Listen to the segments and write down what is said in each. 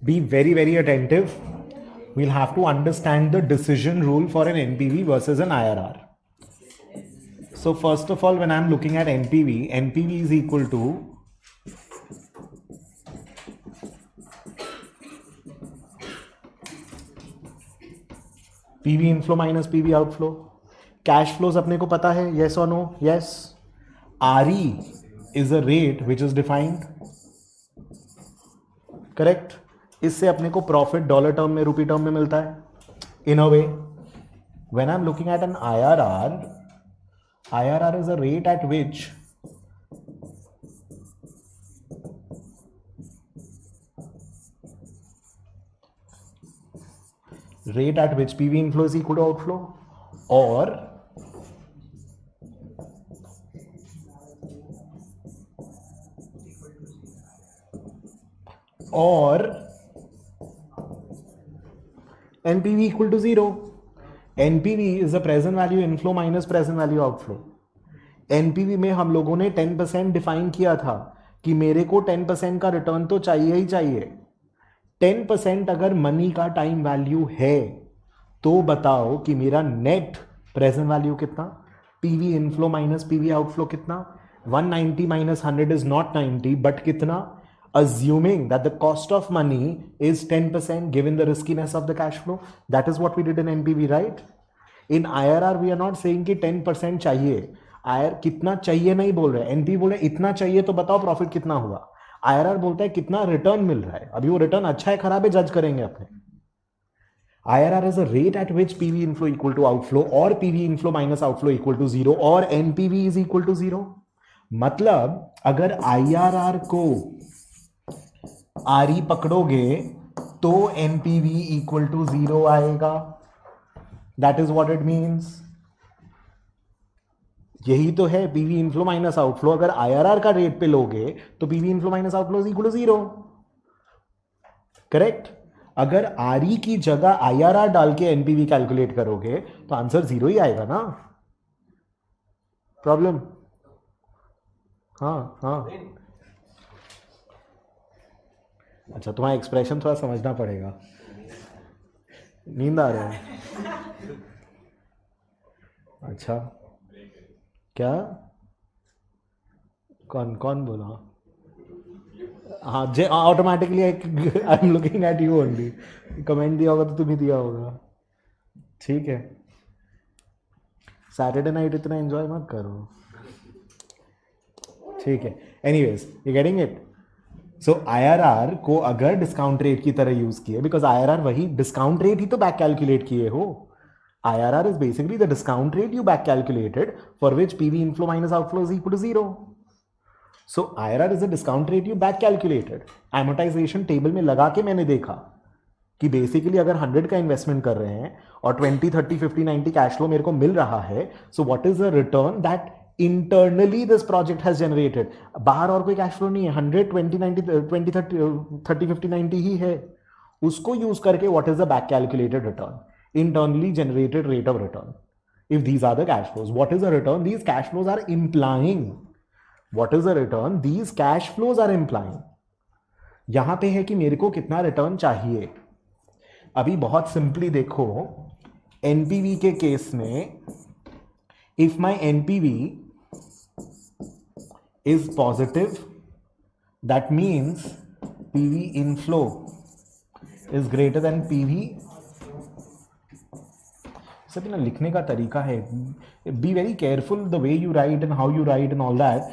Be very, very attentive. We'll have to understand the decision rule for an NPV versus an IRR. So first of all, when I'm looking at NPV is equal to PV inflow minus PV outflow. Cash flows अपने को पता है, yes or no? Yes. RE is a rate which is defined. Correct. इससे अपने को profit dollar term में, रूपी term में मिलता है. In a way, when I'm looking at an IRR is a rate at which PV inflow is equal to outflow, or NPV equal to 0. NPV is the present value inflow minus present value outflow. NPV में हम लोगों ने 10% define किया था कि मेरे को 10% का रिटर्न तो चाहिए ही चाहिए. 10% अगर मनी का टाइम वैल्यू है तो बताओ कि मेरा नेट प्रेजेंट वैल्यू कितना, PV inflow minus PV outflow कितना. 190 माइनस 100 इज नॉट 90 बट कितना, assuming that the cost of money is 10% given the riskiness of the cash flow. That is what we did in NPV, right? In IRR we are not saying कि 10% चाहिए. IRR कितना चाहिए नहीं बोल रहे, NPV बोल रहे इतना चाहिए तो बताओ प्रॉफिट कितना हुआ. IRR बोलता है कितना रिटर्न मिल रहा है. अभी वो रिटर्न अच्छा है खराब है जज करेंगे अपने. IRR is a rate at which PV inflow equal to outflow or PV inflow minus outflow equal to 0 or NPV is equal to 0. मतलब अगर IRR को RE पकड़ोगे तो NPV equal to 0 आएगा. That is what it means. यही तो है PV inflow minus outflow. अगर IRR का रेट पे लोगे तो PV inflow minus outflow is equal to 0. Correct. अगर RE की जगह IRR डाल के NPV कैलकुलेट करोगे तो आंसर 0 ही आएगा ना. प्रॉब्लम? हाँ. अच्छा, तुम्हारा एक्सप्रेशन थोड़ा समझना पड़ेगा. नींद आ रहा है? अच्छा, क्या? कौन बोला? हाँ, जे automatically I am looking at you only. Comment दिया होगा तो तुम ही दिया होगा. ठीक है. सैटरडे नाइट इतना एंजॉय मत करो. ठीक है. Anyways, you getting it? So IRR को अगर डिस्काउंट रेट की तरह यूज किए, बिकॉज IRR वही डिस्काउंट रेट ही तो बैक कैलकुलेट किए हो. IRR is basically the discount rate you back calculated for which PV inflow minus outflow is equal to 0. So IRR is the discount rate you back calculated. Amortization table में लगा के मैंने देखा कि basically अगर 100 का इन्वेस्टमेंट कर रहे हैं और 20, 30, 50, 90 कैश फ्लो मेरे को मिल रहा है, so what is the return that internally this project has generated. बाहर और कोई कैश फ्लो नहीं है. 100, 20, 90, 20, 30, 50, 90 ही है. उसको यूज करके what is the back calculated return, internally generated rate of return. If these are the cash flows, what is the return these cash flows are implying? What is the return these cash flows are implying? यहां पे है कि मेरे को कितना return चाहिए. अभी बहुत सिंपली देखो, एनपीवी के केस में if my NPV is positive that means PV inflow is greater than PV. सब ना लिखने का तरीका है. Be very careful the way you write and how you write and all that,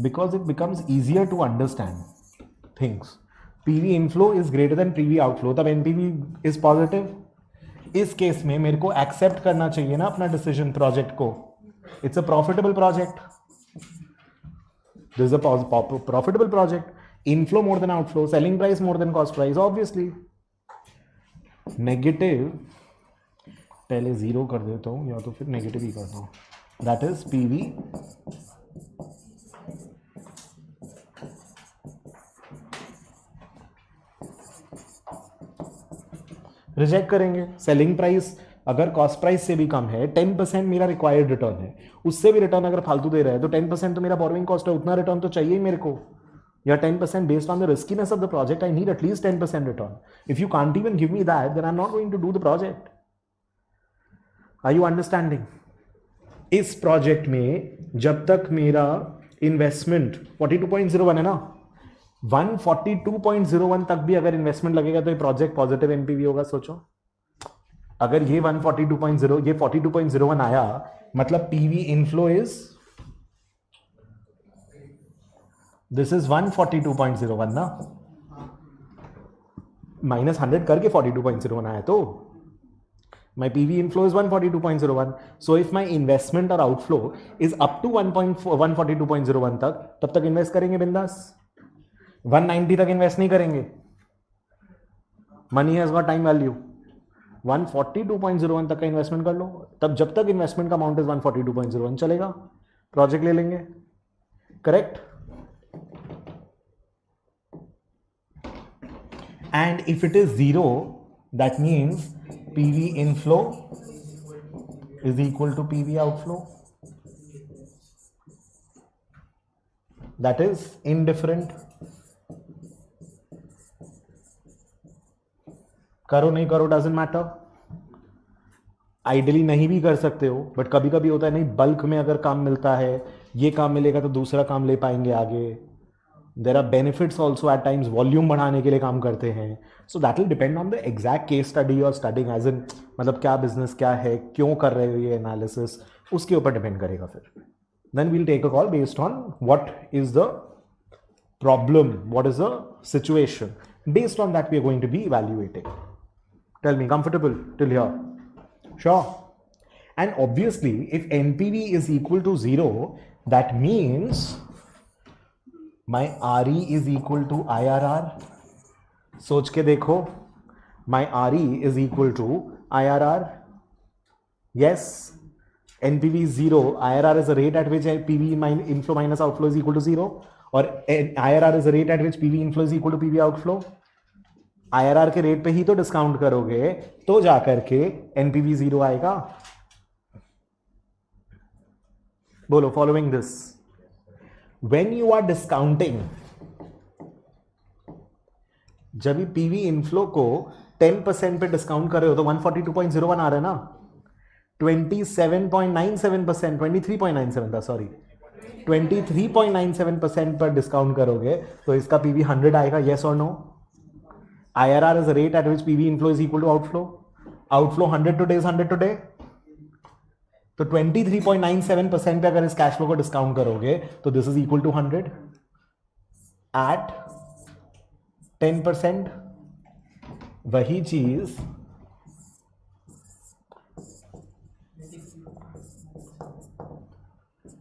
because it becomes easier to understand things. PV inflow is greater than PV outflow, तब NPV is positive. इस case में मेरे को accept करना चाहिए ना अपना decision project को. It's a profitable project. This is a profitable project. Inflow more than outflow, selling price more than cost price, obviously. Negative पहले 0 कर देता हूँ या तो फिर नेगेटिव ही करता हूँ. दैट इज पीवी रिजेक्ट करेंगे. सेलिंग प्राइस अगर कॉस्ट प्राइस से भी कम है, 10% मेरा रिक्वायर्ड रिटर्न है, उससे भी रिटर्न अगर फालतू दे रहा है तो 10% तो मेरा बोरोइंग कॉस्ट है, उतना रिटर्न तो चाहिए ही मेरे को. या 10% based on the riskiness of the project, I need at least 10% return. If you can't even give me that, then I'm not going to do the project. Are you understanding? इस project में जब तक मेरा investment 42.01 है ना, 142.01 तक भी अगर इन्वेस्टमेंट लगेगा तो ये प्रोजेक्ट पॉजिटिव एनपीवी होगा. सोचो, अगर ये 142.0 ये 42.01 आया, मतलब PV inflow is this is 142.01 ना, -100 करके 42.01 आया. तो my PV inflow is 142.01. So if my investment or outflow is up to 142.01 तब तक इन्वेस्ट करेंगे बिंदास. 190 तक इन्वेस्ट नहीं करेंगे. Money has got time value. 142.01 तक का इन्वेस्टमेंट कर लो. तब जब तक इन्वेस्टमेंट का अमाउंट इज 142.01 चलेगा, प्रोजेक्ट ले लेंगे. Correct. And if it is zero, that means PV inflow is equal to PV outflow. That is indifferent. करो नहीं करो डजंट मैटर. आइडियली नहीं भी कर सकते हो, बट कभी कभी होता है नहीं, बल्क में अगर काम मिलता है, ये काम मिलेगा तो दूसरा काम ले पाएंगे आगे. There are benefits also at times. Volume बढ़ाने के लिए काम करते हैं. So that will depend on the exact case study और स्टडिंग एज इन, मतलब क्या बिजनेस क्या है, क्यों कर रहे हो ये एनालिसिस, उसके ऊपर डिपेंड करेगा. फिर then we'll take a call based on what is the problem, what is the situation. Based on that we are going to be evaluating. Tell me, comfortable till here? Sure. And obviously if NPV is equal to 0, that means my RE is equal to IRR. सोच के देखो, my RE is equal to IRR. Yes, NPV is 0. IRR is a rate at which PV inflow minus outflow is equal to 0. और IRR is a rate at which PV inflow is equal to PV outflow. IRR के rate पे ही तो discount करोगे तो जाकर के NPV 0 आएगा. बोलो, following this. When you are discounting, जब पीवी इनफ्लो को 10% पे डिस्काउंट कर रहे हो तो 142.01 आ रहा है ना. 27.97%, 23.97 था, सॉरी, 23.97% पर डिस्काउंट करोगे तो इसका पीवी 100 आएगा. येस और no? IRR is rate at which PV inflow is equal to outflow. Outflow 100 today is 100 today. तो 23.97% पे अगर इस कैश फ्लो को डिस्काउंट करोगे तो this is equal to 100 at 10%. वही चीज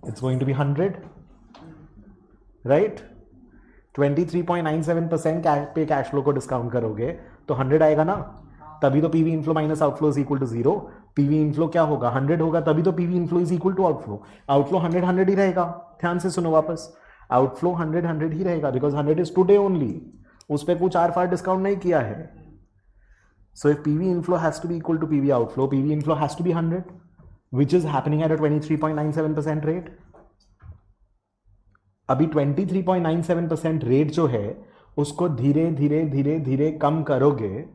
it's going to be 100, right? 23.97% पे कैश फ्लो को डिस्काउंट करोगे तो 100 आएगा ना. तभी तो PV inflow minus outflow is equal to 0. PV inflow क्या होगा? 100 होगा, तभी तो PV inflow is equal to outflow. Outflow 100 ही रहेगा. ध्यान से सुनो वापस, आउटफ्लो 100 ही रहेगा बिकॉज 100 इज टुडे ओनली. उस पर कुछ आर फार डिस्काउंट नहीं किया है. So if PV inflow has to be equal to PV outflow, PV inflow has to be 100, which is happening at a 23.97% rate. अभी 23.97% रेट जो है उसको धीरे धीरे धीरे धीरे कम करोगे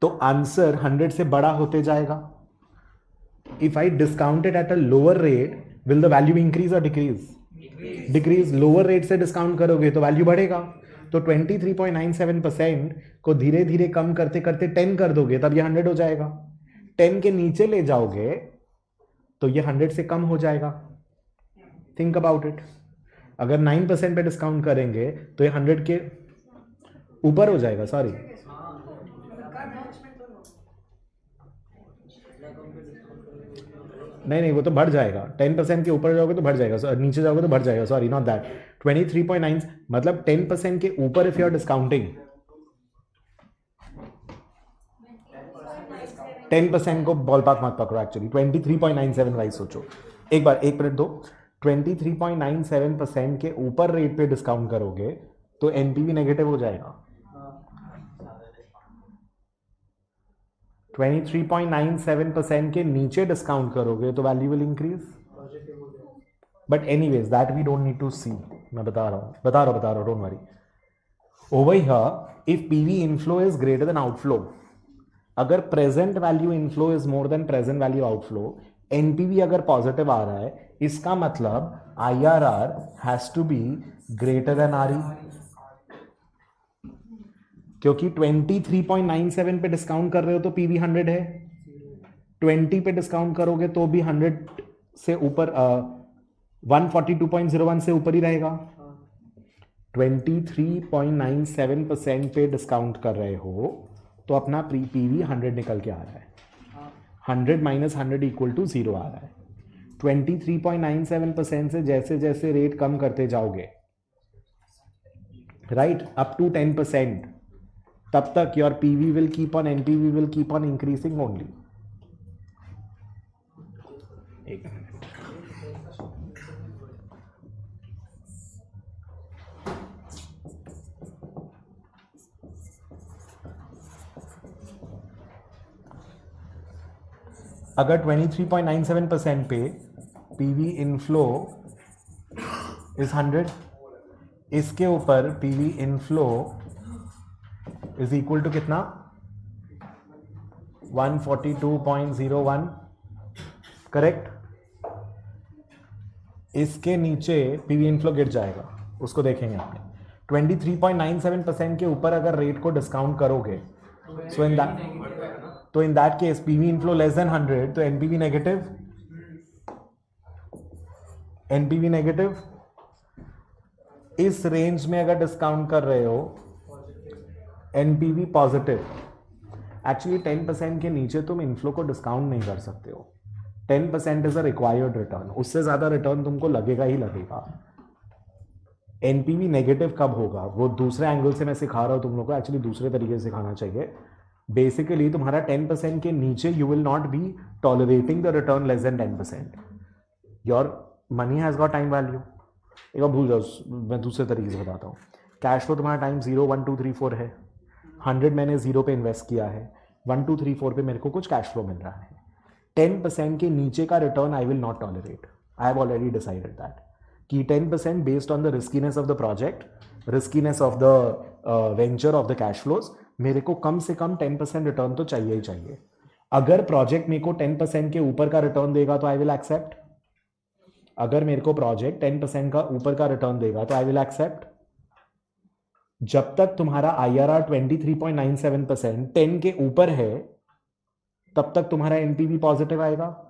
तो आंसर 100 से बड़ा होते जाएगा. If I discount it at a lower rate, will the value increase और डिक्रीज? डिक्रीज. लोअर रेट से डिस्काउंट करोगे तो वैल्यू बढ़ेगा. तो 23.97% को धीरे धीरे कम करते करते 10 कर दोगे तब ये 100 हो जाएगा. 10 के नीचे ले जाओगे तो ये 100 से कम हो जाएगा. Think about it. अगर 9% पे डिस्काउंट करेंगे तो ये 100 के ऊपर हो जाएगा. सॉरी, नहीं, वो तो बढ़ जाएगा. 10% के ऊपर जाओगे तो बढ़ जाएगा, नीचे जाओगे तो बढ़ जाएगा. Sorry, not that. 23.9 मतलब 10% के ऊपर इफ यू आर डिस्काउंटिंग, 10% को बॉल पार्क मत पकड़ो. एक्चुअली 23.97 वाइज सोचो. एक बार 1 मिनट दो. 23.97% के ऊपर रेट पे डिस्काउंट करोगे तो एनपीवी नेगेटिव हो जाएगा. 23.97% के नीचे डिस्काउंट करोगे तो value will increase. But anyways that we don't need to see. मैं बता रहा हूँ, don't worry. Over here if PV inflow is greater than outflow, अगर present value inflow is more than present value outflow, NPV अगर positive आ रहा है, इसका मतलब IRR has to be greater than RE. क्योंकि 23.97 पे डिस्काउंट कर रहे हो तो पीवी 100 है, 20 पे डिस्काउंट करोगे तो भी 100 से ऊपर 142.01 से ऊपर ही रहेगा. 23.97% पे डिस्काउंट कर रहे हो तो अपना पीवी 100 निकल के आ रहा है. 100 माइनस 100 इक्वल टू 0 आ रहा है. 23.97% से जैसे जैसे रेट कम करते जाओगे, राइट, अप टू 10%, तब तक your PV will keep on, NPV will keep on increasing only. एक मिनट. अगर 23.97% पे पीवी इनफ्लो इज 100, इसके ऊपर PV inflow is equal to कितना, 142.01, करेक्ट. इसके नीचे पीवी इनफ्लो गिर जाएगा, उसको देखेंगे आपने. 23.97% के ऊपर अगर रेट को डिस्काउंट करोगे, so in that case PV inflow less than 100, तो एनपीवी नेगेटिव, एनपीवी नेगेटिव. इस रेंज में अगर डिस्काउंट कर रहे हो, एनपीवी पॉजिटिव. एक्चुअली 10% के नीचे तुम इनफ्लो को डिस्काउंट नहीं कर सकते हो. 10% इज अ रिक्वायर्ड रिटर्न, उससे ज्यादा रिटर्न तुमको लगेगा ही लगेगा. एनपीवी नेगेटिव कब होगा, वो दूसरे एंगल से मैं सिखा रहा हूं तुम लोग को. एक्चुअली दूसरे तरीके से सिखाना चाहिए. बेसिकली तुम्हारा 10% के नीचे you will not be tolerating the return less than 10%. Your money has got time value. एक बार भूल जाओ, मैं दूसरे तरीके से बताता हूँ. कैश फ्लो तुम्हारा टाइम 0 1 2 3 4 है. 100 मैंने 0 पे इन्वेस्ट किया है, 1 2 3 4 पे मेरे को कुछ कैश फ्लो मिल रहा है. 10% के नीचे का return I will not tolerate. I have already decided that कि 10% based on the riskiness of the project, riskiness of the venture, of the cash flows, मेरे को कम से कम 10% रिटर्न तो चाहिए ही चाहिए. अगर प्रोजेक्ट मेरे को 10% के ऊपर का रिटर्न देगा तो आई विल एक्सेप्ट. अगर मेरे को प्रोजेक्ट 10% का ऊपर का रिटर्न देगा तो आई विल एक्सेप्ट. जब तक तुम्हारा आईआरआर 23.97% 10 के ऊपर है, तब तक तुम्हारा एनपीवी पॉजिटिव आएगा.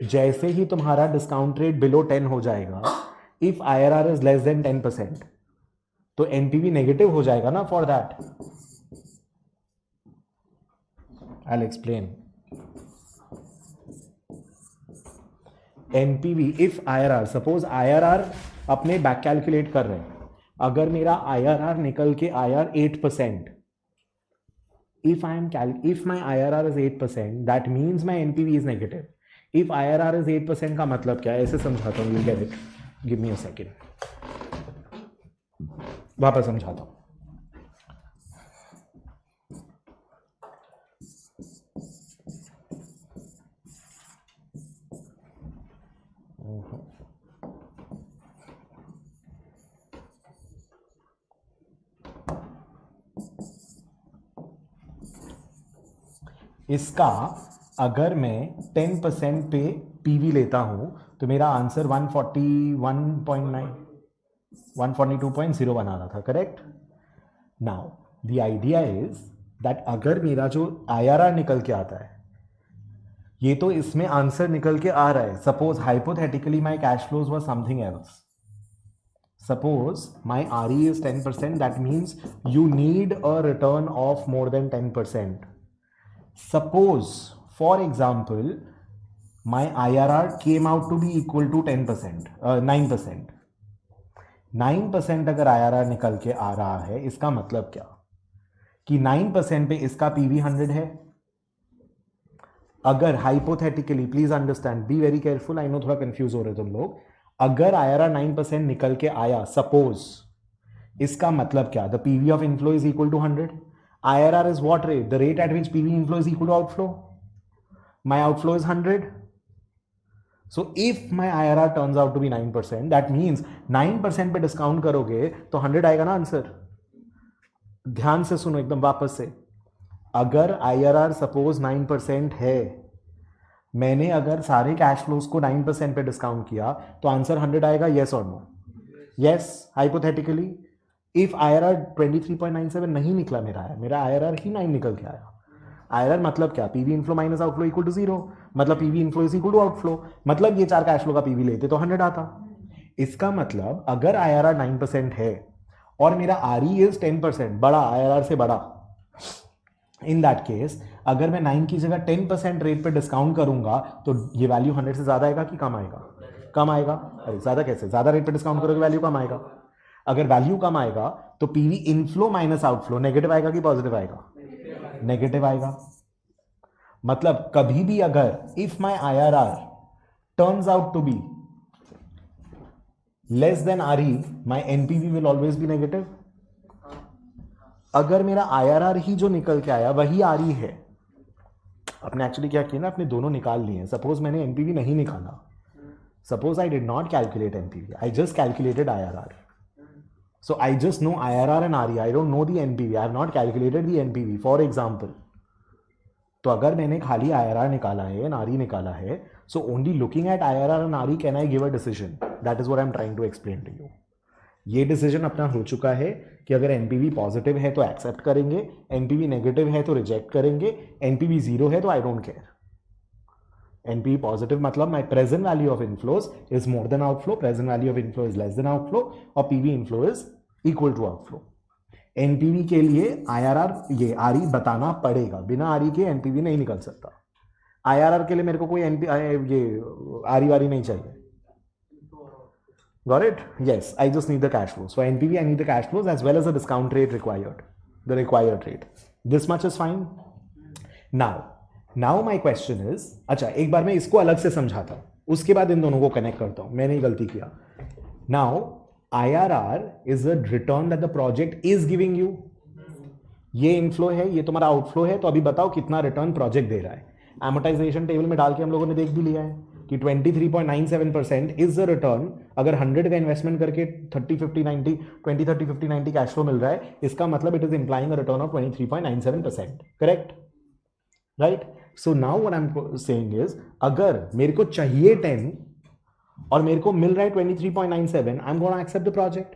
जैसे ही तुम्हारा डिस्काउंट रेट बिलो 10 हो जाएगा, if IRR is less than 10%, तो एनपीवी नेगेटिव हो जाएगा ना. For that I will explain. NPV if IRR, suppose IRR अपने बैक कैलकुलेट कर रहे हैं. अगर मेरा आईआरआर निकल के आया 8%, if my IRR is 8%, that means my NPV is negative. If IRR is 8% का मतलब क्या है, ऐसे समझाता हूँ, you'll get it. Give me a second. वापस समझाता हूँ. इसका अगर मैं 10% पे पीवी लेता हूं तो मेरा आंसर 142.01 आ रहा था, correct. Now the idea is that अगर मेरा जो आईआरआर निकल के आता है, ये तो इसमें आंसर निकल के आ रहा है. Suppose hypothetically my cash flows were something else. Suppose my RE is 10%, that means you need a return of more than 10%. Suppose, for example, my IRR came out to be equal to 10%, 9%. 9% अगर IRR निकल के आ रहा है, इसका मतलब क्या कि 9% पे इसका PV 100 है. अगर hypothetically, please understand, B very careful, I know थोड़ा कंफ्यूज हो रहे तुम लोग. अगर IRR 9% निकल के आया, सपोज, इसका मतलब क्या, the PV of inflow is equal to 100. IRR is what rate? The rate at which PV inflow is equal to outflow. My outflow is 100. So if my IRR turns out to be 9%, that means 9% पे discount करोगे तो 100 आएगा ना answer. ध्यान से सुनो एकदम वापस से. अगर IRR सपोज 9% है, मैंने अगर सारे कैश फ्लोज को 9% पे डिस्काउंट किया तो आंसर 100 आएगा. येस और no? Yes. Hypothetically if IRR 23.97 नहीं निकला, मेरा IRR ही 9 निकल के आया. IRR मतलब क्या? PV inflow minus outflow equal to 0. मतलब PV inflow is equal to outflow. मतलब ये चार कैश फ्लो का पीवी लेते तो 100 आता. इसका मतलब अगर IRR 9% है और मेरा RE इज 10%, बड़ा IRR से बड़ा, इन दैट केस अगर मैं 9 की जगह 10% रेट पे डिस्काउंट करूंगा तो ये वैल्यू 100 से ज्यादा आएगा कि कम आएगा? कम आएगा. अरे ज्यादा कैसे? ज्यादा रेट पे डिस्काउंट करोगे वैल्यू कम आएगा. अगर वैल्यू कम आएगा तो PV inflow minus outflow negative आएगा कि पॉजिटिव आएगा? नेगेटिव आएगा. मतलब कभी भी अगर if my IRR turns out to be less than RE, my NPV will always be negative. अगर मेरा IRR ही जो निकल के आया वही RE है, आपने एक्चुअली क्या किया ना, आपने दोनों निकाल लिए. सपोज मैंने NPV नहीं निकाला, suppose I did not calculate NPV, I just calculated IRR. So I just know IRR and RE. I don't know the NPV. I have not calculated the NPV. For example, तो अगर मैंने खाली IRR निकाला है and RE निकाला है, so only looking at IRR and RE can I give a decision? That is what I am trying to explain to you. ये decision अपना हो चुका है कि अगर NPV पॉजिटिव है तो एक्सेप्ट करेंगे, NPV नेगेटिव है तो रिजेक्ट करेंगे, NPV जीरो है तो I don't care. NPV positive मतलब my present value of inflows is more than outflow, present value of inflow is less than outflow, और PV inflow is equal to outflow. NPV के लिए IRR ये RE बताना पड़ेगा. बिना RE के NPV नहीं निकल सकता. IRR के लिए मेरे को कोई ये RE वारी नहीं चाहिए. Got it? Yes, I just need the cash flows. For NPV, I need the cash flows as well as the discount rate required, the required rate. This much is fine. Now my question is, अच्छा एक बार मैं इसको अलग से समझाता हूँ, उसके बाद इन दोनों को कनेक्ट करता हूँ. मैंने गलती किया. Now IRR is a return that the project is giving you. ये इनफ्लो है, ये तुम्हारा आउटफ्लो है, तो अभी बताओ कितना रिटर्न प्रोजेक्ट दे रहा है. एमोटाइजेशन टेबल में डाल के हम लोगों ने देख भी लिया है कि 23.97% इज द रिटर्न. अगर 100 का इन्वेस्टमेंट करके 20-30-50-90 कैश फ्लो मिल रहा है, इसका मतलब it is implying a return of 23.97%. Correct? Right? So now what I am saying is, अगर मेरे को चाहिए 10 और मेरे को मिल रहा है 23.97, I am gonna accept the project.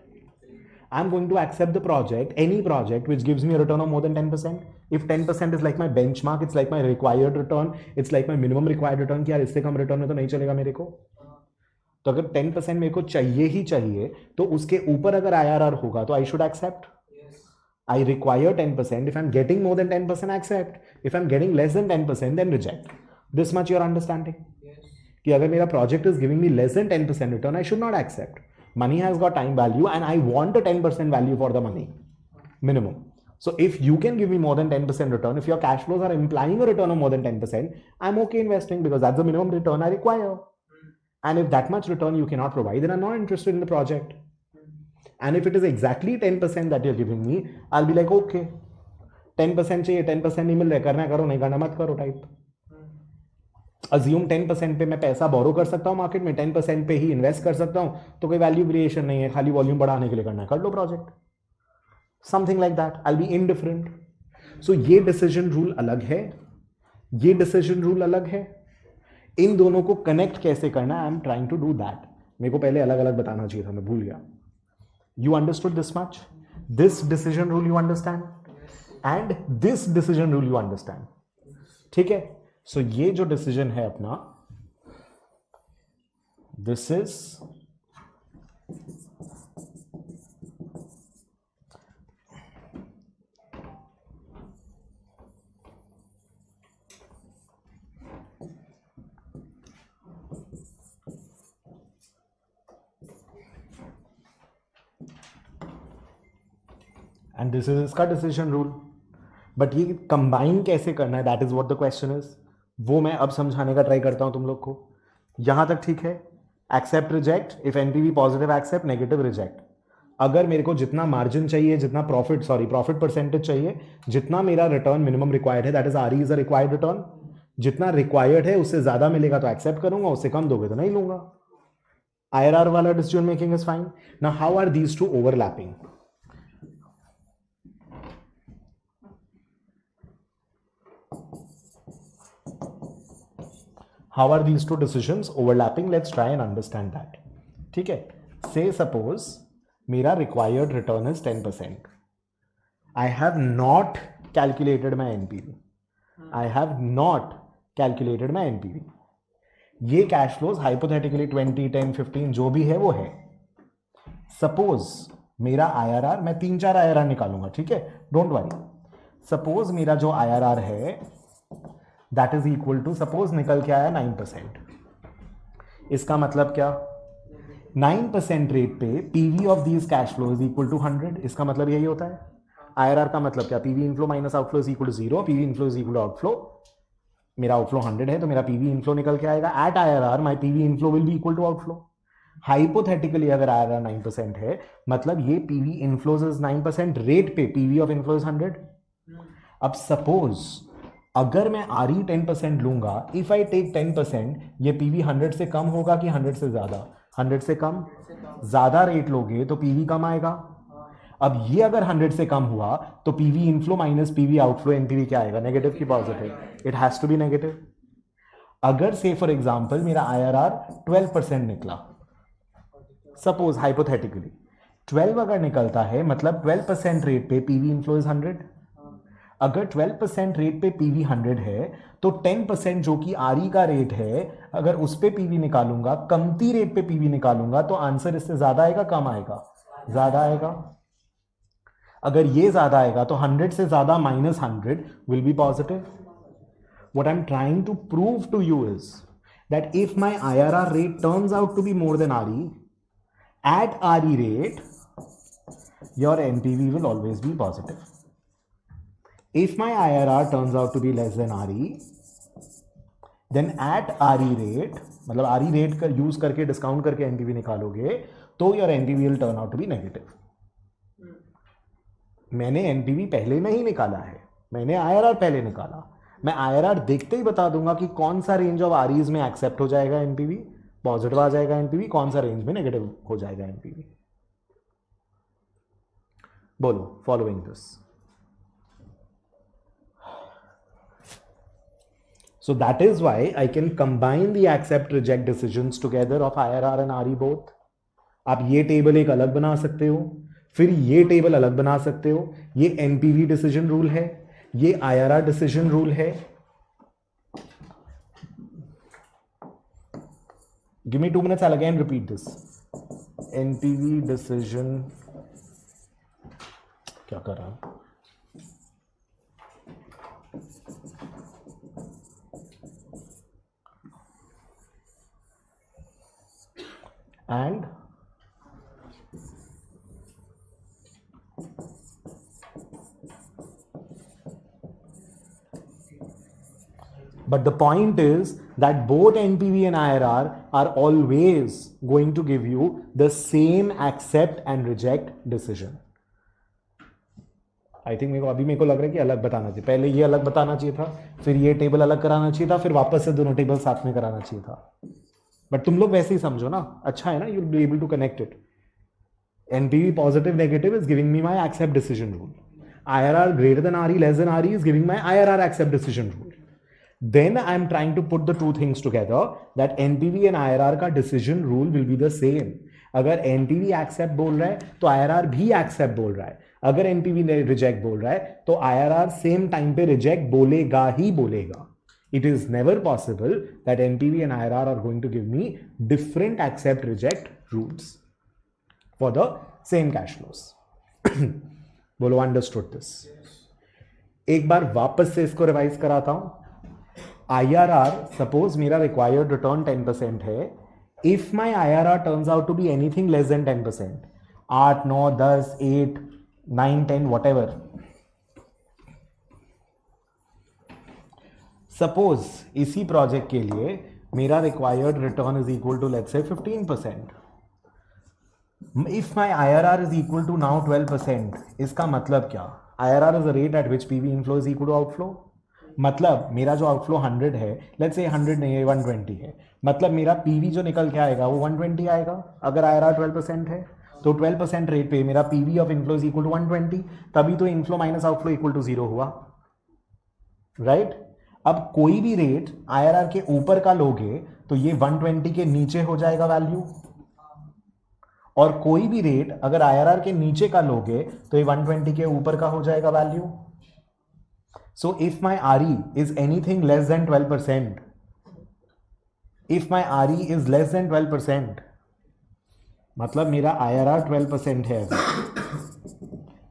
I'm going to accept the project, any project which gives me a return of more than 10%. If 10% is like my benchmark, it's like my required return, it's like my minimum required return कि यार इससे कम return में तो नहीं चलेगा मेरे को. तो अगर 10% मेरे को चाहिए ही चाहिए, तो उसके ऊपर अगर IRR होगा तो I should accept. I require 10%. If I'm getting more than 10%, accept. If I'm getting less than 10%, then reject. This much you're understanding? कि अगर मेरा project is giving me less than 10% return, I should not accept. Money has got time value and I want a 10% value for the money minimum. So if you can give me more than 10% return, if your cash flows are implying a return of more than 10%, I'm okay investing because that's the minimum return I require. And if that much return you cannot provide, then I'm not interested in the project. And if it is exactly 10% that you're giving me, I'll be like, okay, 10% चाहिए, 10% नहीं मिल रहा, करना करो, नहीं करना मत करो type. Assume 10% पे मैं पैसा बोरो कर सकता हूं मार्केट में, 10% पे ही इन्वेस्ट कर सकता हूं, तो कोई वैल्यू क्रिएशन नहीं है, खाली वॉल्यूम बढ़ाने के लिए करना है, कर लो project. Something like that. I will be indifferent. So ये डिसीजन रूल अलग है, ये डिसीजन रूल अलग है. इन दोनों को कनेक्ट कैसे करना, I am trying to do that. मेरे को पहले अलग अलग बताना चाहिए था, मैं भूल गया. You understood this much? This decision rule you understand and this decision rule you understand. ठीक है? सो ये जो डिसीजन है अपना, this is and this is इसका डिसीजन रूल. बट ये कंबाइन कैसे करना है, that is what the question is. वो मैं अब समझाने का ट्राई करता हूं तुम लोग को. यहां तक ठीक है? Accept reject. If NPV positive accept, negative reject. अगर मेरे को जितना मार्जिन चाहिए, जितना प्रॉफिट परसेंटेज चाहिए, जितना मेरा रिटर्न मिनिमम रिक्वायर्ड है, that is RE is a required return. जितना रिक्वायर्ड है उससे ज्यादा मिलेगा तो एक्सेप्ट करूंगा, उससे कम दोगे तो नहीं लूंगा. IRR वाला decision making is fine. Now how are these two overlapping? How are these two decisions overlapping? Let's try and understand that. ठीक है. Say suppose मेरा required return is 10%. I have not calculated my NPV. I have not calculated my NPV. ये cash flows hypothetically 20, 10, 15 जो भी है वो है. Suppose मेरा IRR, मैं 3-4 IRR निकालूंगा, ठीक है, डोंट वरी. सपोज मेरा जो IRR है that is equal to, suppose निकल के आया 9%. इसका मतलब क्या? 9% रेट पे PV of these cash flow is equal to 100. इसका मतलब यही होता है. IRR का मतलब क्या? PV inflow minus outflow is equal to 0. PV inflow is equal to outflow. मेरा आउटफ्लो 100 है तो मेरा पीवी इनफ्लो निकल के आएगा. At IRR my PV inflow will be equal to outflow. Hypothetically अगर IRR 9% है मतलब ये पीवी इनफ्लोज इज 9%, रेट पे पीवी ऑफ इनफ्लो इज 100. अब सपोज अगर मैं RE 10% लूंगा, इफ आई टेक 10%, ये पीवी 100 से कम होगा कि 100 से ज्यादा? 100 से कम. ज्यादा रेट लोगे तो पीवी कम आएगा. अब ये अगर 100 से कम हुआ तो PV inflow minus PV outflow NPV क्या आएगा? नेगेटिव की positive? It has to be negative. अगर से फॉर एग्जांपल मेरा IRR 12% निकला, सपोज हाइपोथेटिकली 12 अगर निकलता है मतलब 12% रेट पे पीवी इनफ्लो इज 100. अगर 12% रेट पे पीवी 100 है तो 10% जो कि RE का रेट है, अगर उस पे पीवी निकालूंगा, कमती रेट पे पीवी निकालूंगा तो आंसर इससे ज्यादा आएगा कम आएगा? ज्यादा आएगा. अगर ये ज्यादा आएगा तो 100 से ज्यादा minus 100 will be positive. What I'm trying to prove to you is that if my IRR rate turns out to be more than RE, at RE rate, your NPV will always be positive. If my IRR turns out to be less than RE, then at RE rate, मतलब RE rate का use करके discount करके NPV निकालोगे तो your NPV will turn out to be negative. मैंने NPV पहले नहीं निकाला है, मैंने IRR पहले निकाला. मैं IRR देखते ही बता दूंगा कि कौन सा रेंज ऑफ REs में एक्सेप्ट हो जाएगा NPV, पॉजिटिव आ जाएगा NPV, कौन सा रेंज में नेगेटिव हो जाएगा NPV. बोलो, following this. So that is why I can combine the accept reject decisions together of IRR and RE both. आप ये टेबल एक अलग बना सकते हो, फिर ये टेबल अलग बना सकते हो. ये NPV डिसीजन रूल है, ये IRR डिसीजन रूल है. Give me 2 minutes, I'll again repeat this. NPV decision क्या कर रहा हूं? And but the point is that both NPV and IRR are always going to give you the same accept and reject decision. I think मेरे को लग रहा है कि अलग बताना चाहिए. पहले ये अलग बताना चाहिए था, फिर ये टेबल अलग कराना चाहिए था, फिर वापस से दोनों टेबल साथ में कराना चाहिए था. बट तुम लोग वैसे ही समझो ना, अच्छा है ना, you will be able to connect it. NPV positive negative is giving me my accept decision rule. IRR greater than RE less than RE is giving my IRR accept decision rule. Then I am trying to put the two things together that NPV and IRR का decision rule will be the same. अगर NPV accept बोल रहा है तो IRR भी accept बोल रहा है. अगर NPV reject बोल रहा है तो IRR same time पे reject बोलेगा ही बोलेगा. It is never possible that NPV and IRR are going to give me different accept reject rules for the same cash flows. बोलो, understood this? एक बार वापस से इसको रिवाइज कराता हूं. IRR, सपोज मेरा रिक्वायर्ड रिटर्न 10% है. If my IRR turns out to be anything less than 10%, 8, 9, 10, 8, 9, 10, whatever. Suppose इसी प्रोजेक्ट के लिए मेरा required return is equal to let's say 15%. If my IRR is equal to now 12%, इसका मतलब क्या? IRR is the rate at which PV inflow is equal to outflow. मतलब मेरा जो आउटफ्लो 100 है, लेट्स से 100 नहीं है 120 है, मतलब मेरा पीवी जो निकल के आएगा वो 120 आएगा। अगर आईआरआर 12% है तो 12% रेट पे मेरा PV of inflow is equal to 120, तभी तो inflow minus outflow equal to 0 हुआ, राइट। अब कोई भी रेट आईआरआर के ऊपर का लोगे तो ये 120 के नीचे हो जाएगा वैल्यू, और कोई भी रेट अगर आईआरआर के नीचे का लोगे तो ये 120 के ऊपर का हो जाएगा value. So if my RE is anything less than 12%, if my RE is less than 12%, मतलब मेरा IRR 12% है।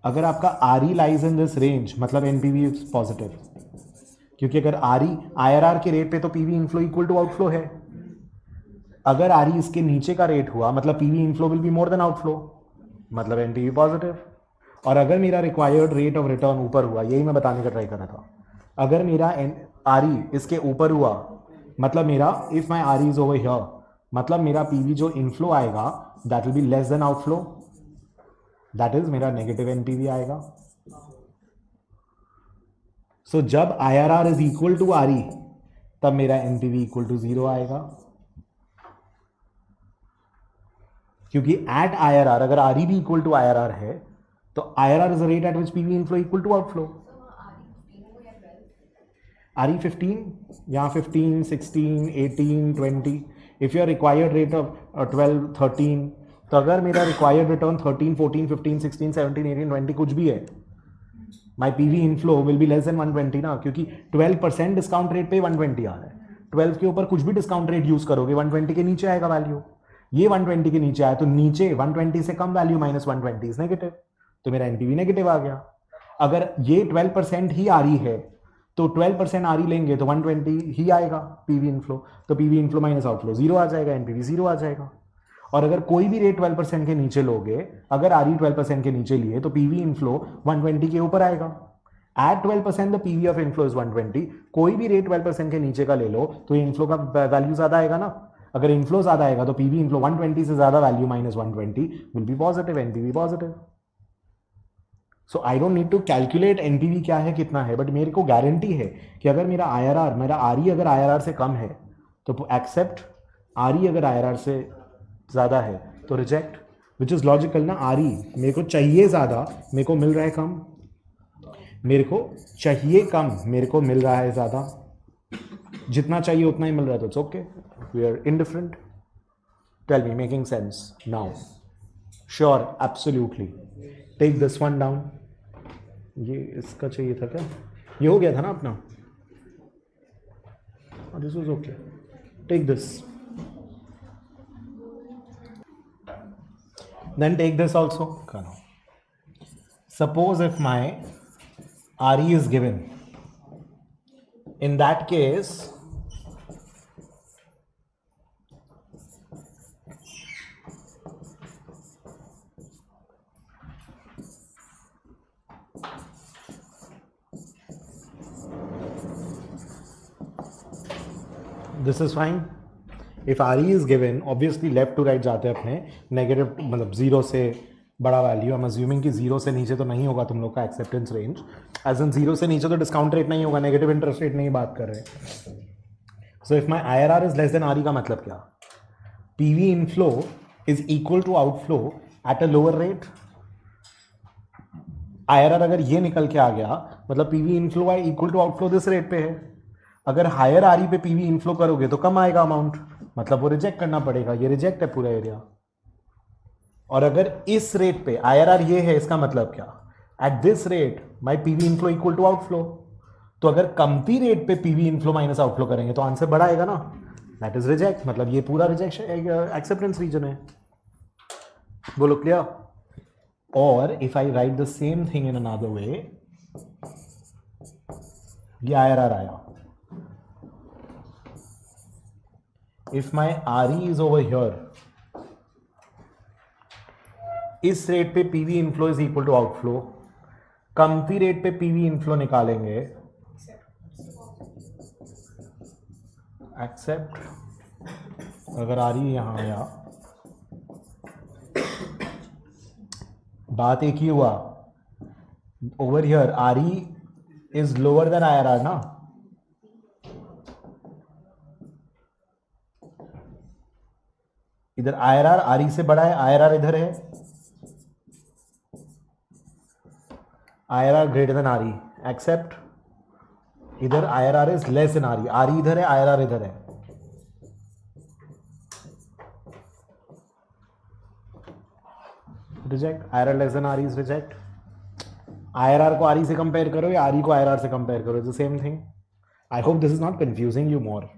अगर आपका RE lies in this range मतलब NPV इज पॉजिटिव, क्योंकि अगर IRR के रेट पे तो PV inflow equal to outflow है। अगर RE इसके नीचे का रेट हुआ मतलब PV inflow will be more than outflow, मतलब NPV पॉजिटिव। और अगर मेरा रिक्वायर्ड रेट ऑफ रिटर्न ऊपर हुआ, यही मैं बताने का ट्राई कर रहा था, अगर मेरा RE इसके ऊपर हुआ मतलब मेरा if my RE is over here, मतलब मेरा PV जो इनफ्लो आएगा that will be less than outflow, that is मेरा नेगेटिव NPV आएगा। सो जब IRR is equal to RE तब मेरा NPV इक्वल टू 0 आएगा, क्योंकि एट IRR अगर RE भी इक्वल टू IRR है तो IRR is the rate at which PV inflow equal to outflow. RE 15, यहाँ 15, 16, 18, 20, if your required rate of 12, 13, तो अगर मेरा रिक्वायर्ड रिटर्न 13, 14, 15, 16, 17, 18, 20 कुछ भी है, माई PV inflow will be less then 120 ना, क्योंकि 12% डिस्काउंट रेट पे 120 आ रहा है। 12 के ऊपर कुछ भी डिस्काउंट रेट यूज करोगे 120 के नीचे आएगा वैल्यू। ये 120 के नीचे आया तो नीचे 120 से कम वैल्यू माइनस 120 इज नेगेटिव, तो मेरा NPV नेगेटिव आ गया। अगर ये 12% ही RE है तो 12% RE लेंगे तो 120 ही आएगा PV इनफ्लो, तो PV इनफ्लो माइनस आउटफ्लो 0 आ जाएगा, NPV 0 आ जाएगा। और अगर कोई भी रेट 12% के नीचे लोगे, अगर RE 12% के नीचे लिए तो PV इनफ्लो 120 के ऊपर आएगा। At 12% the PV of inflow is 120, कोई भी रेट 12% के नीचे का ले लो तो इनफ्लो का वैल्यू ज्यादा आएगा ना। अगर इनफ्लो ज्यादा आएगा तो PV इनफ्लो 120 से ज्यादा value minus 120 will be positive, NPV positive. So I don't need to calculate NPV क्या है कितना है, बट मेरे को गारंटी है कि अगर मेरा IRR, मेरा RE अगर IRR से कम है तो एक्सेप्ट, RE अगर IRR से ज़्यादा है तो रिजेक्ट, विच इज़ लॉजिकल ना। RE मेरे को चाहिए ज़्यादा, मेरे को मिल रहा है कम, मेरे को चाहिए कम, मेरे को मिल रहा है ज़्यादा, जितना चाहिए उतना ही मिल रहा है तो it's okay, we are indifferent. Tell me, making sense now? Sure, absolutely. Take this one down. ये इसका चाहिए था क्या? ये हो गया था ना अपना? This was okay. Take this, then take this also. Suppose if my RE is given, in that case this is fine. If RE is given, obviously left to right जाते हैं अपने, नेगेटिव मतलब 0 से बड़ा वैल्यू, आई एम अज्यूमिंग कि 0 से नीचे तो नहीं होगा तुम लोग का एक्सेप्टेंस रेंज, एज इन 0 से नीचे तो डिस्काउंट रेट नहीं होगा, नेगेटिव इंटरेस्ट रेट नहीं बात कर रहे। So if my IRR is less than RE का मतलब क्या? PV inflow is equal to outflow at a lower rate. IRR अगर ये निकल के आ गया मतलब PV इनफ्लो है equal to outflow this rate पे है। अगर हायर RE पे PV इनफ्लो करोगे तो कम आएगा अमाउंट, मतलब वो रिजेक्ट करना पड़ेगा, ये रिजेक्ट है पूरा एरिया। और अगर इस रेट पे IRR ये है, इसका मतलब क्या? At this rate my PV inflow equal to outflow, तो अगर कमती रेट पे PV इनफ्लो माइनस आउटफ्लो करेंगे तो आंसर बड़ा आएगा ना, दैट इज रिजेक्ट, मतलब ये पूरा रिजेक्शन एक्सेप्टेंस रीजन है। बोलो क्लियर? और if I write the same thing in another way, ये IRR आया, if my RE is over here, इस रेट पे PV inflow is equal to outflow, कमती रेट पे PV इनफ्लो निकालेंगे, एक्सेप्ट, अगर RE यहां आया, बात एक ही हुआ, over here RE is lower than IRR ना, इधर आईआरआर आरई से बड़ा है, आईआरआर इधर है, IRR greater than RE, accept इधर IRR is less than RE, RE इधर है, आईआरआर इधर है, reject, IRR less than RE is reject. IRR को आरई से कंपेयर करो या आरई को आईआरआर से कंपेयर करो, it's the same thing. I hope this is not confusing you more,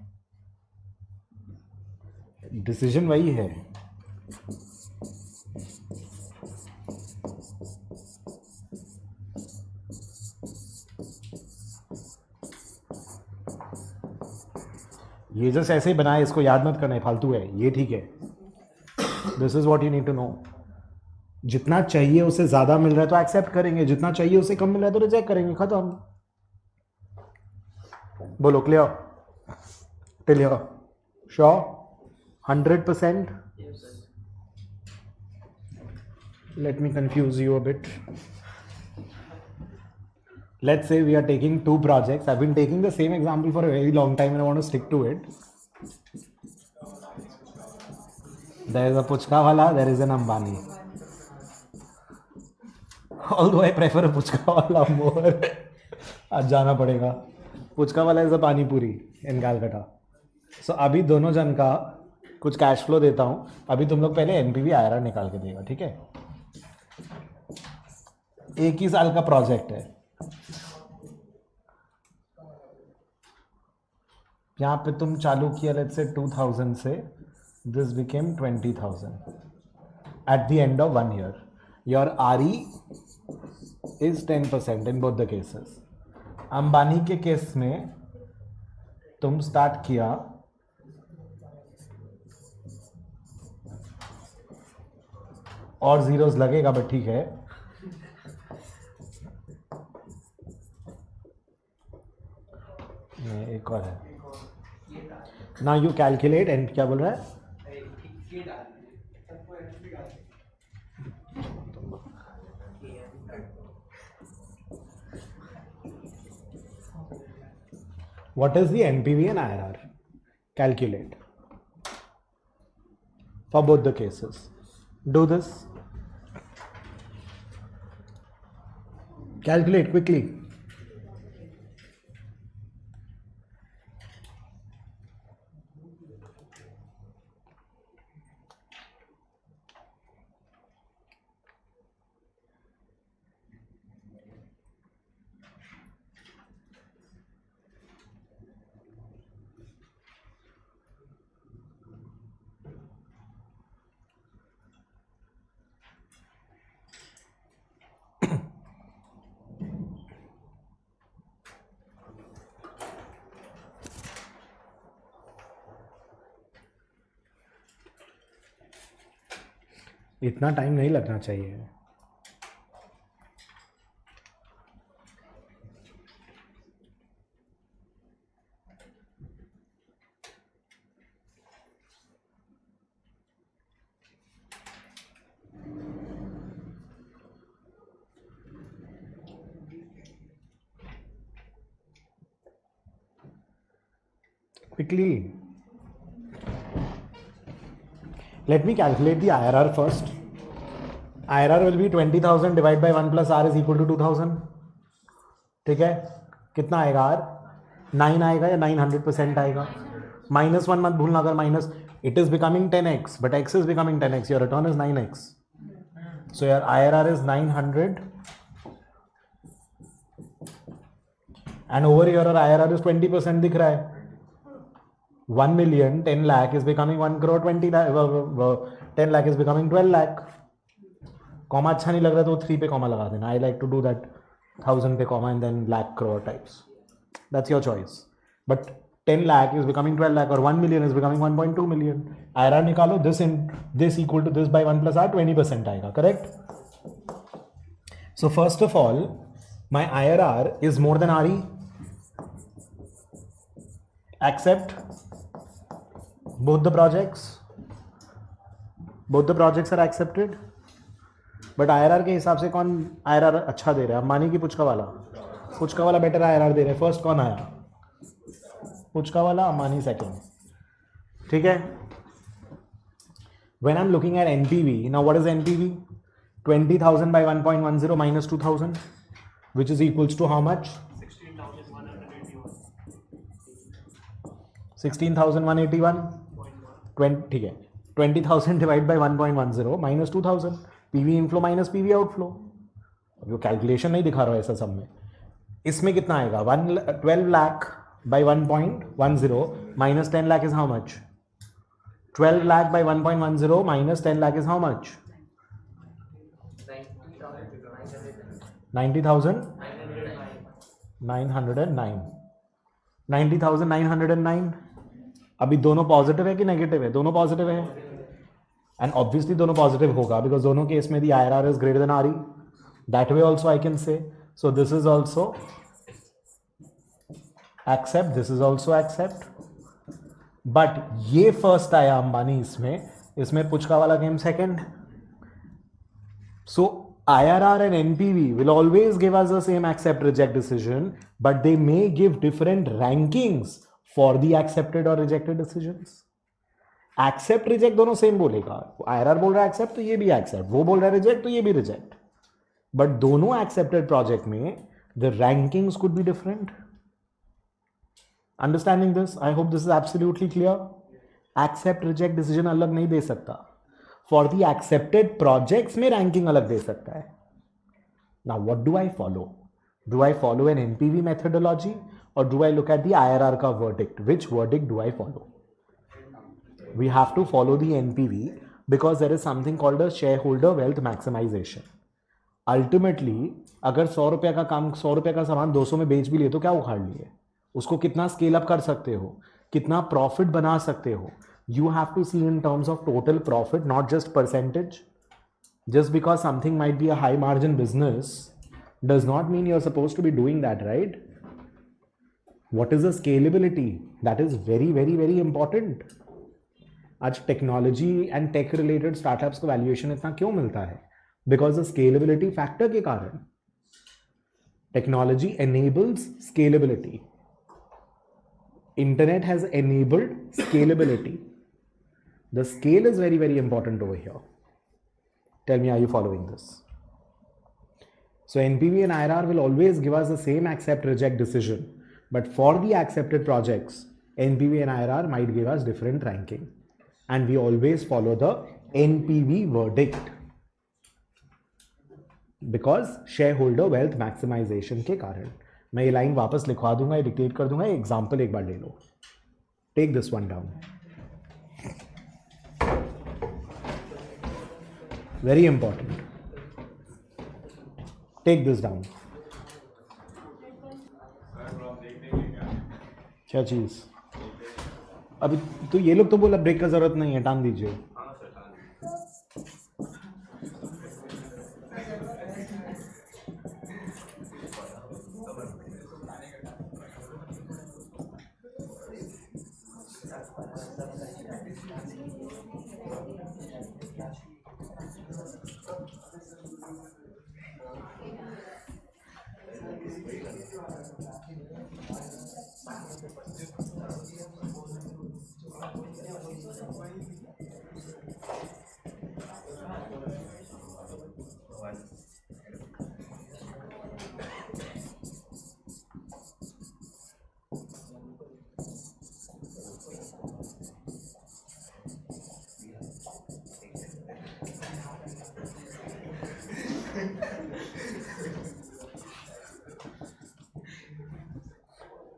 decision वही है। ये जस्ट ऐसे ही बनाए, इसको याद मत करना है, फालतू है ये, ठीक है। This is what you need to know. जितना चाहिए उससे ज्यादा मिल रहा है तो एक्सेप्ट करेंगे, जितना चाहिए उससे कम मिल रहा है तो रिजेक्ट करेंगे, खत्म। बोलो clear, clear, sure, 100%? Let me confuse you a bit. Let's say we are taking two projects. I've been taking the same example for a very long time and I want to stick to it. There is a Puchkawala, there is an Ambani. Although I prefer a Puchkawala more. आज जाना पड़ेगा। पुचकावाला is a पानी पूरी इन कैलकाटा। सो अभी दोनों जन का कुछ कैश फ्लो देता हूँ। अभी तुम लोग पहले एनपीवी आईआरआर निकाल के देगा, ठीक है? एक ही साल का प्रोजेक्ट है। यहाँ पे तुम चालू किया लेट्स से 2000 से, this became 20,000 at the end of 1 year. Your RE is 10% in both the cases. Ambani के केस में तुम स्टार्ट किया और जीरोस लगेगा बट ठीक है। एक और है ना, यू कैलकुलेट एंड क्या बोल रहा है? What is the NPV and IRR? Calculate for both the cases. Do this. Calculate quickly. इतना टाइम नहीं लगना चाहिए। Quickly. Let me calculate the IRR first. IRR will be 20,000 divided by 1 plus R is equal to 2,000. ठीक है, कितना आएगा R? 9 आएगा या 900% आएगा? -1 मत भूलना, अगर minus, it is becoming 10x, but x is becoming 10x, your return is 9x. So your IRR is 900 and over here your IRR is 20% दिख रहा है। 1 million, 10 lakh is becoming 1 crore, 20 lakh, 10 lakh is becoming 12 lakh. Comma अच्छा नहीं लग रहा तो 3 पे comma लगा देना। I like to do that 1000 पे comma and then lakh crore types, that's your choice. But 10 lakh is becoming 12 lakh और 1 million is becoming 1.2 million. IRR निकालो, this equal to this by 1 plus R, 20% आएगा, correct? So first of all my IRR is more than RE. Accept both the projects are accepted. But IRR के हिसाब से कौन IRR अच्छा दे रहा है? अंबानी की पुचकावाला बेटर IRR दे रहे हैं। फर्स्ट कौन आया? पुचकावाला, अंबानी सेकंड, ठीक है? When I'm looking at NPV, now what is NPV? 20,000 by 1.10 minus 2,000, which is equals to how much? 16,181. 20, ठीक है, 20,000 divide by 1.10 minus 2,000, PV inflow minus PV outflow. अब वो कैलकुलेशन नहीं दिखा रहा है ऐसा सब में. इसमें कितना आएगा? 12 lakh by 1.10 minus 10 lakh is how much? 12 lakh by 1.10 minus 10 lakh is how much? 90,909. 90,909. अभी दोनों पॉजिटिव है कि नेगेटिव है? दोनों पॉजिटिव है. एंड ऑब्वियसली दोनों पॉजिटिव होगा बिकॉज दोनों केस में the IRR is greater than RE. That way also I can say. So this is also accept, this is also accept. But ये फर्स्ट आया अंबानी इसमें पुचका वाला game second. So IRR and NPV will always give us the same accept reject decision, but they may give different rankings for the accepted or rejected decisions. Accept reject दोनों same बोलेगा. IRR बोल रहा है accept तो ये भी accept, वो बोल रहा है reject तो ये भी reject. But दोनों accepted project में the rankings could be different. Understanding this, I hope this is absolutely clear. Accept reject decision अलग नहीं दे सकता. For the accepted projects में ranking अलग दे सकता है. Now what do I follow? Do I follow an NPV methodology or do I look at the IRR का verdict? Which verdict do I follow? We have to follow the NPV because there is something called a shareholder wealth maximization. Ultimately अगर 100 रुपये का काम 100 रुपये का सामान 200 में बेच भी लिए तो क्या उखाड़ लिए? उसको कितना स्केल अप कर सकते हो, कितना प्रॉफिट बना सकते हो. You have to see in terms of total profit, not just percentage. Just because something might be a high margin business does not mean you're supposed to be doing that, right? What is the scalability? That is very, very, very important. आज technology and tech related startups को valuation इतना क्यों मिलता है? Because the scalability factor के कारण. Technology enables scalability. Internet has enabled scalability. The scale is very, very important over here. Tell me, are you following this? So NPV and IRR will always give us the same accept reject decision, but for the accepted projects, NPV and IRR might give us different ranking, and we always follow the NPV verdict because shareholder wealth maximization के कारण. मैं ये line वापस लिखवा दूंगा, dictate कर दूंगा. Example एक बार ले लो. Take this one down. Very important. Take this down. क्या चीज? अभी तो ये लोग तो बोला ब्रेक का जरूरत नहीं है, टान दीजिए.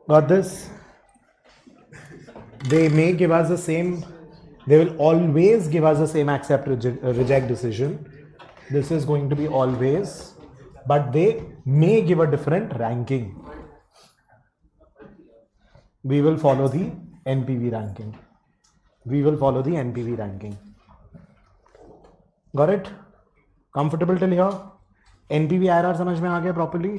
Got this? They may give us the same, they will always give us the same accept reject decision. This is going to be always, but they may give a different ranking. We will follow the NPV ranking. We will follow the NPV ranking. Got it? Comfortable till here? NPV IRR समझ में आ गया properly?